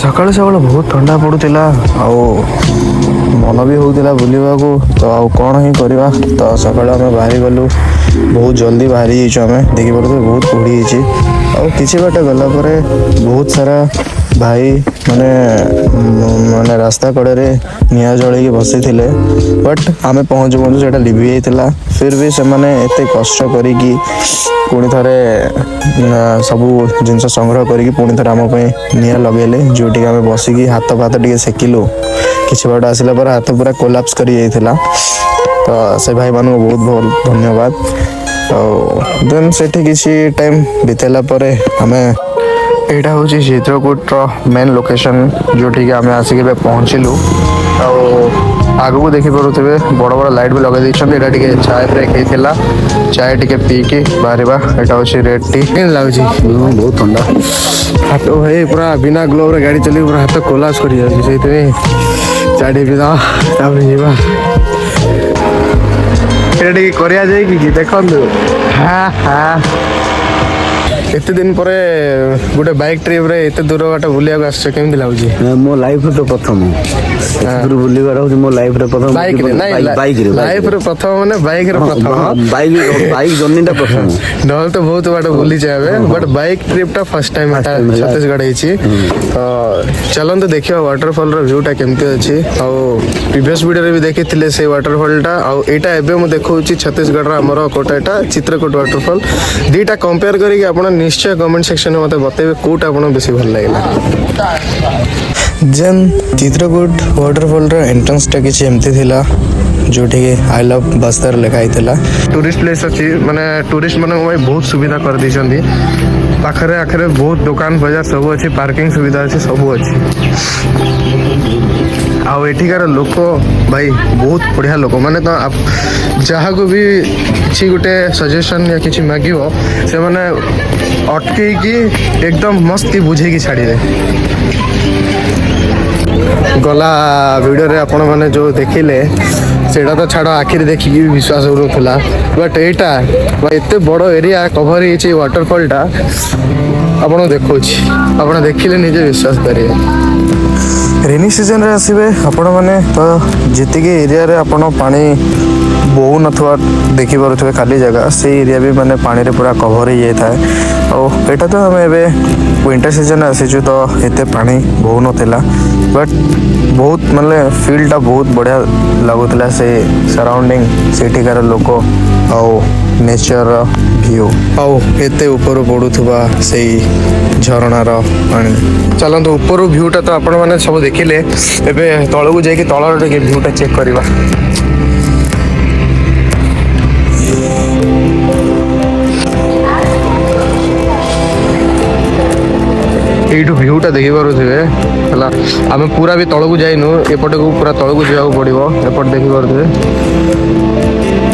सकाळु सकाळु बहुत ठंडा पड़ूला मन भी होता बुलवा को तो आउ कौन ही करवा तो सकाल आम बाहरी गलु बहुत जल्दी बाहरी आम देखिपे बहुत कुड़ी किसी बाट गला बहुत सारा भाई माने माने रास्ता कड़े निआ जल बसी थे बट आम पहुँचु पहुँचु से लिभि जाता फिर भी से एते कष्ट करी पुणी थे सब जिनस संग्रह करी पुणी थे आम निआ लगेले जोटी आम बसिकी हाथ फाथ टे सेकिलु किसी बाट आसला पर हाथ पूरा कोलाप्स कर जाइथिला तो से भाई मान बहुत बहुत धन्यवाद। देन से किसी टाइम बितेला पर आम यहाँ हूँ चित्रकूट मेन लोकेशन जोटी आम आसिक पहुँचलु आग को देखी पारे बड़ बड़ लाइट भी लगे टे चाय ब्रेक होता चाय टे पीकी बाहर यहाँ हूँ रेड टी लगुच बहुत ठंडा हाथ भाई पूरा बिना ग्लोव गाड़ी चली पूरा हाथ कोलाप्स कर चाय टी पीदा करा जाए कि देखु हाँ हाँ एत दिन पर गोटे बाइक ट्रिप रे एत दूर बाट बुलिया केमती लगुच मो लाइफ तो प्रथम दूर बुलिबार हो मो लाइफ रे प्रथम बाइक रे नहीं लाइफ रे प्रथम माने बाइक रे प्रथम बाइक जर्नी टा प्रथम नहल तो बहुत बाट बुली जाबे बट बाइक ट्रिप टा फर्स्ट टाइम छत्तीसगढ़ हेची तो चलन तो देखियो वाटरफॉल रो व्यू टा केमती अछि आ प्रीवियस वीडियो रे भी देखिथिले से वाटरफॉल टा आ एटा एबे मु देखौची छत्तीसगढ़ रा हमर कोटाटा चित्रकूट वाटरफॉल दीटा कंपेयर करी कि आपण निश्चय कमेंट सेक्शन में मत बताइए कौटा आपको बेसी भल लगे जेन चित्रकूट वाटरफॉल एंट्रेंस टा किसी एमती थिला जोटी आई लव बस्तर लिखाई थिला टूरिस्ट प्लेस अच्छी माने टूरिस्ट मान बहुत सुविधा कर दी पाखरे आखरे बहुत दुकान बाजार सब अच्छी पार्किंग सुविधा अच्छी सब अच्छी आउ एठिकार लोक भाई बहुत बढ़िया लोक माने तो जहाँ को भी किसी गोटे सजेशन या किसी मांग से माने अटके एकदम मस्ती बुझे छाड़ी दे गला वीडियो रे आपण माने जो देखिले सेटा तो छाड़ आखिर देखिकी भी विश्वास होता बट यहाँ एत बड़ एरिया कभर हो वाटरफॉल टा आप देखा आप देखिले निजे विश्वास करेंगे रेनी सीजन रे आसबे आपण मैंने तो जीत एरिया रे आपण पानी बहु नथवा देखी पारे खाली जगह से एरिया भी माने पानी रे पूरा कभर हो जाए और यहाँ तो आम ए विंटर सीजन आसीचु तो एते पानी बहु नाला बट बहुत माने फील्डटा बहुत बढ़िया लगुला से सराउंडिंग सेठिकार लोक आउ नेचर व्यू आउ एते ऊपर पड़ुवा से झरणार पानी चलते ऊपर व्यूटा तो आपण मैंने सब देखिले एबे तलू जाकि तलर व्यूटा चेक करवा यू व्यूटा देखी पारे है आम पूरा भी तलू जाइनु एपटे को पूरा तलू जावाक पड़ो एपटे देखी पारे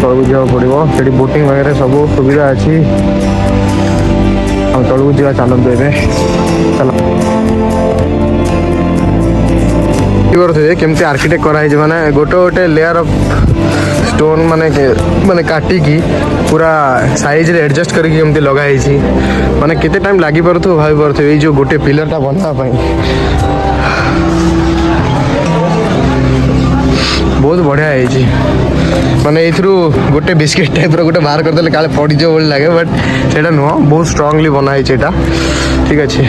तलू जावाक पड़ो से बोटिंग वगैरह सब सुविधा अच्छी तलू जा चलते ए चल केमती आर्किटेक्ट कराई माने गोटे गोटे लेयर ऑफ स्टोन माने माने काटिकी पूरा साइज रे एडजस्ट करके केमती लगाई माने केते टाइम लागी परथु भाई परथु ए जो गोटे पिलर टा बना पाई बहुत बढ़िया है माने एथरू गोटे बिस्किट टाइप रो गोटे बाहर कर देले काले पड़ी जो बोल लागे बट सेटा नुह बहुत स्ट्रांगली बना है एटा ठीक अछि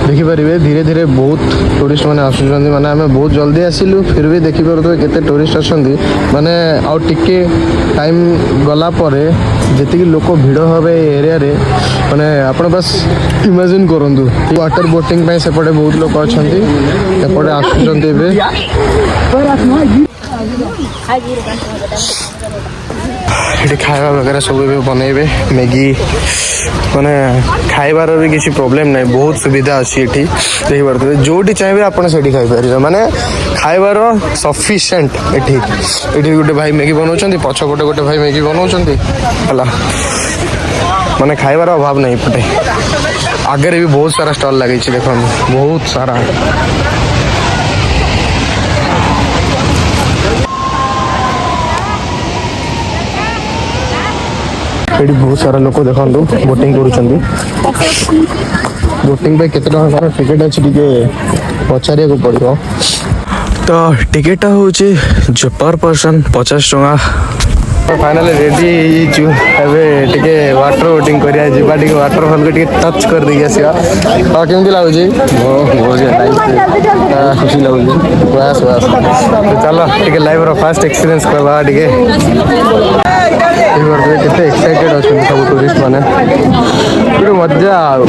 देखिपारे धीरे धीरे बहुत टूरिस्ट मैंने आसुँच माने आम बहुत जल्दी आसिलु फिर भी देखिपारे केते टूरिस्ट आसंदी माने आउ टिके टाइम गला परे जेतिकी लोक भिड़ हे एरिया रे माने आपण बस इमेजिन करंतु वाटर बोटिंग पे सेपटे बहुत लोक अछंती एपटे आसुचंती एबे ये खाଇବା वगैरह सब बनइबे मैगी माने खाइबार भी किसी प्रॉब्लम नहीं बहुत सुविधा अच्छी ये देखी पारे जोटी चाहिए आप खाई पारे माने खाइबार सफिशिएंट ये गोटे भाई मैगी बनाऊँ पछपटे गोटे भाई मैगी बनाऊँ है माने खाइबार अभाव नहीं पटे आगे भी बहुत सारा स्टॉल लगे देख बहुत सारा ଏଠି ବହୁତ ସାରା ଲୋକ ଦେଖନ୍ତୁ ବୋଟିଂ କରୁଛନ୍ତି। ବୋଟିଂ ପାଇଁ କେତେ ଟଙ୍କା ଟିକେଟ୍ ଅଛି ଟିକେ ପଚାରିବାକୁ ପଡ଼ିବ। ତ ଟିକେଟଟା ହେଉଛି ପର୍ ପର୍ସନ୍ 50 ଟଙ୍କା। फाइनाली रेडी ହେଇଛୁ ଏବେ ଟିକେ ୱାଟର ବୋଟିଂ କରିବା ଯିବା ଟିକେ ୱାଟରଫଲକୁ ଟିକେ ଟଚ୍ କରିଦେଇକି ଆସିବା। ହଁ କେମିତି ଲାଗୁଛି? ଖୁସି ଲାଗୁଛି। ବାସ୍ ବାସ୍ ଚାଲ ଟିକେ ଲାଇଭ୍ର ଫାଷ୍ଟ ଏକ୍ସପିରିଏନ୍ସ କରିବା ଟିକେ। କେତେ ଏକ୍ସାଇଟେଡ୍ ଅଛନ୍ତି ସବୁ ଟୁରିଷ୍ଟ ମାନେ ଗୋଟେ ମଜା ଆଉ।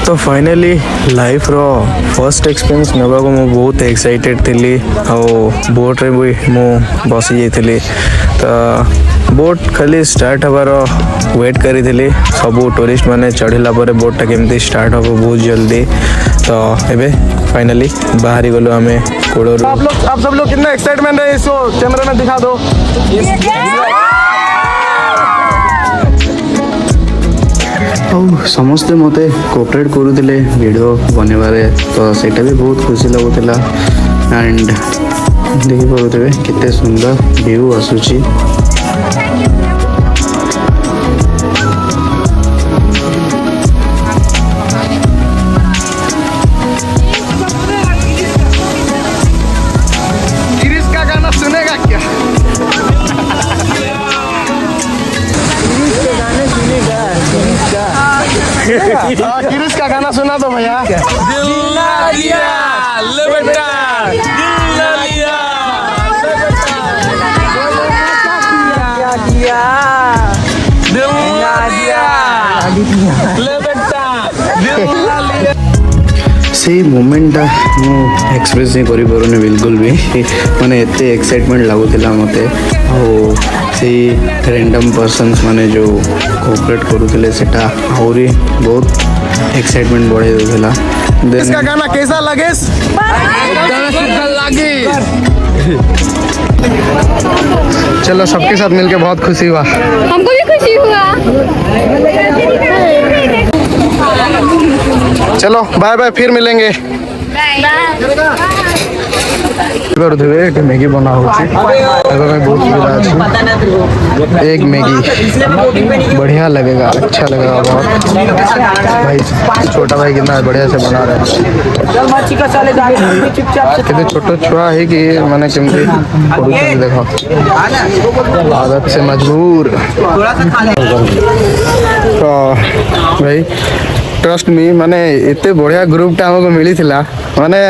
तो finally life row first experience नेबा को मु बहुत एक्साइटेड थिली और बोट रे भी मु बसी जाइथिली। तो बोट खाली स्टार्ट हबार वेट करी थिली सबू टूरिस्ट माने चढ़िला पर बोटटा केमती स्टार्ट हो बहुत जल्दी। तो एबे फाइनली बाहरी गलो हमें कोड़ोर। आप सब लोग कितना एक्साइटमेंट है इसको कैमरा में दिखा दो। समस्ते मते कोऑपरेट करूथिले वीडियो बनेबारे तो सेटा भी बहुत खुशी लगुथिला। एंड देखि परुथिबे केते सुंदर व्यू आसुची। गिरीश का गाना सुनेगा क्या? गिरीश का गाना सुना दो भैया। दिल ना दिया ले बेटा, दिल ना दिया ले बेटा, क्या किया दिल ना दिया ले बेटा, दिल ना लिया। से मोमेंटा मु एक्सप्रेस नहीं करि पारुने बिल्कुल भी माने एते एक्साइटमेंट लागुतिला मते। और से रैंडम पर्सन्स माने जो कोऑपरेट करूथिले सेटा आउरी बहुत एक्साइटमेंट बढ़े देला। इसका गाना कैसा लगे? चलो सबके साथ मिलके बहुत खुशी हुआ। हमको भी खुशी हुआ। चलो बाय बाय, फिर मिलेंगे। मैगी बना होची में बहुत सुविधा अच्छी। एक मैगी बढ़िया लगेगा, अच्छा लगेगा बहुत। भाई छोटा भाई कितना बढ़िया से बना रहे हैं। कितने छोटे छुआ है कि माने केमती देखो आदत से मजबूर। तो भाई ट्रस्ट मी माने एते बढ़िया ग्रुपटा हमको मिली थिला माने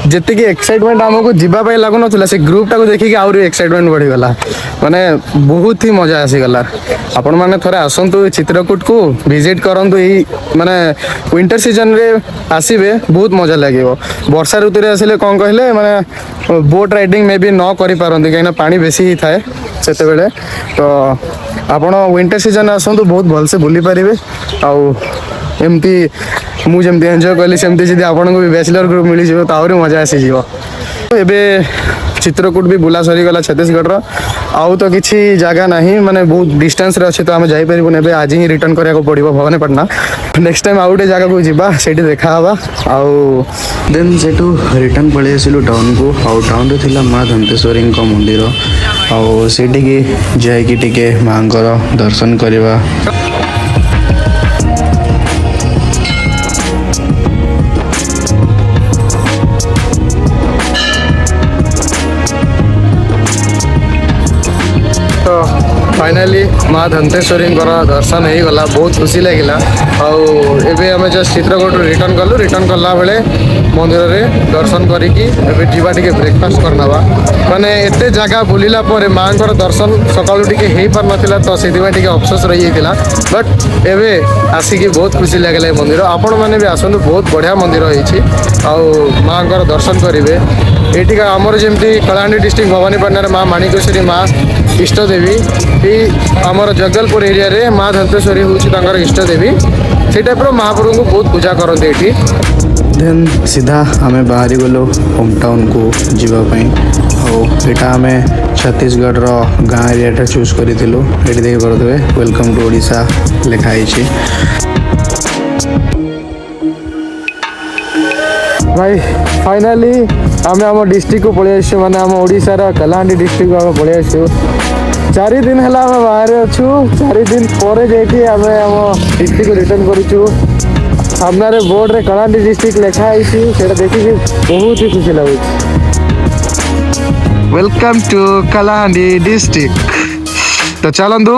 जितकी एक्साइटमेंट आमको जावाई लगुन से ग्रुपटा को देखिए आउरी एक्साइटमेंट बढ़ीगला। माने बहुत ही मजा आसीगला। आपण मैंने थोड़े आसतु चित्रकूट को विजिट करंतु यही माने विंटर सीजन रे आसीबे बहुत मजा लगे। वर्षा ऋतु रे आसिले कौन कहले माने बोट राइडिंग में भी न करि पारंती कहीं पानी बेसी ही थाए सेते बेले। तो आपण विंटर सीजन आसतु बहुत भल से बुली पारिबे। आउ एमती मुझे एंजॉय कली सेमती जब आपको भी बैचलर ग्रुप मिल जाए तो आहरी मजा आसीज। एबे चित्रकूट भी बुला सरीगला छत्तीसगढ़ आउ तो किसी जगह नहीं माने बहुत डिस्टेंस रे अच्छे तो आम जापर एबे आज ही रिटर्न कराया पड़ो भवानीपाटना। नेक्स्ट टाइम आउ गोटे जगह को जीवा से देखा आउ देन से रिटर्न पलि आसलु टाउन को। आउ टाउन रे थिला माँ धंतेश्वरी मंदिर आउ सेठी जाइकी टिके माँ दर्शन करवा। फाइनाली माँ धंतेश्वरी दर्शन हो गला, बहुत खुशी लगिला। आबे आम जस्ट चित्रकूट रिटर्न कलु। रिटर्न कला बेले मंदिर रे दर्शन करिकी एबे जीवा टिके ब्रेकफास्ट करनवा। माने एते जगह बुलिला परे माँ दर्शन सकाळु टिके हेई पार नथिला तो सेदिमा टिके अफसोस रही जाइतिला। बट एबे आसिकी बहुत खुशी लागले मंदिर। आपण माने भी आसंतु, बहुत बढ़िया मंदिर होईछि। आउ माँ दर्शन करिवे। एटिका आमर जेमती कलाहांडी डिस्ट्रिक्ट भवानीपाटना माँ माणिकेश्वरी माँ इष्ट देवी आमर जगलपुर एरिया रे माँ धंतेश्वरी हूँ इष्ट देवी। से टाइप महाप्रभु को बहुत पूजा करते ये। देन सीधा आम बाहरी गलो होम टाउन को जीवाई। एटा आम छत्तीसगढ़ गाँ एरिया चूज करूँ ये देख पारे वेलकम टू ओडिशा लिखाई। भाई फाइनाली आम आम डिस्ट्रिक्ट को पलि आसु माने आम ओडिशार कलाहांडी डिस्ट्रिक्ट को आम पलि आसु 4 दिन है आम बाहर अच्छु 4 दिन पर जाकि आम आम डिस्ट्रिक्ट को रिटर्न करूँ। सामने बोर्ड रे कलाहांडी डिस्ट्रिक्ट लिखाई से देखिए बहुत ही खुशी लगे। Welcome to Kalahandi district. तो चलतु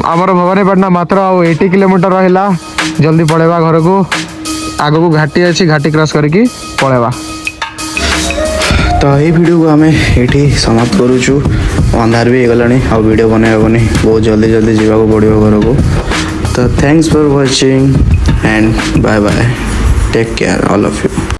आमर भवानीपाटना मात्र 80 किलोमीटर रहा जल्दी पड़ेगा घर को आग को घाटी अच्छी घाटी क्रॉस करके पड़ेगा। तो ये वीडियो को आम ये समाप्त करुचु अंधार भी होगला आ वीडियो बनैबनी बहुत जल्दी जल्दी जावाक पड़ो घर को। तो thanks for watching and bye bye take care all of you.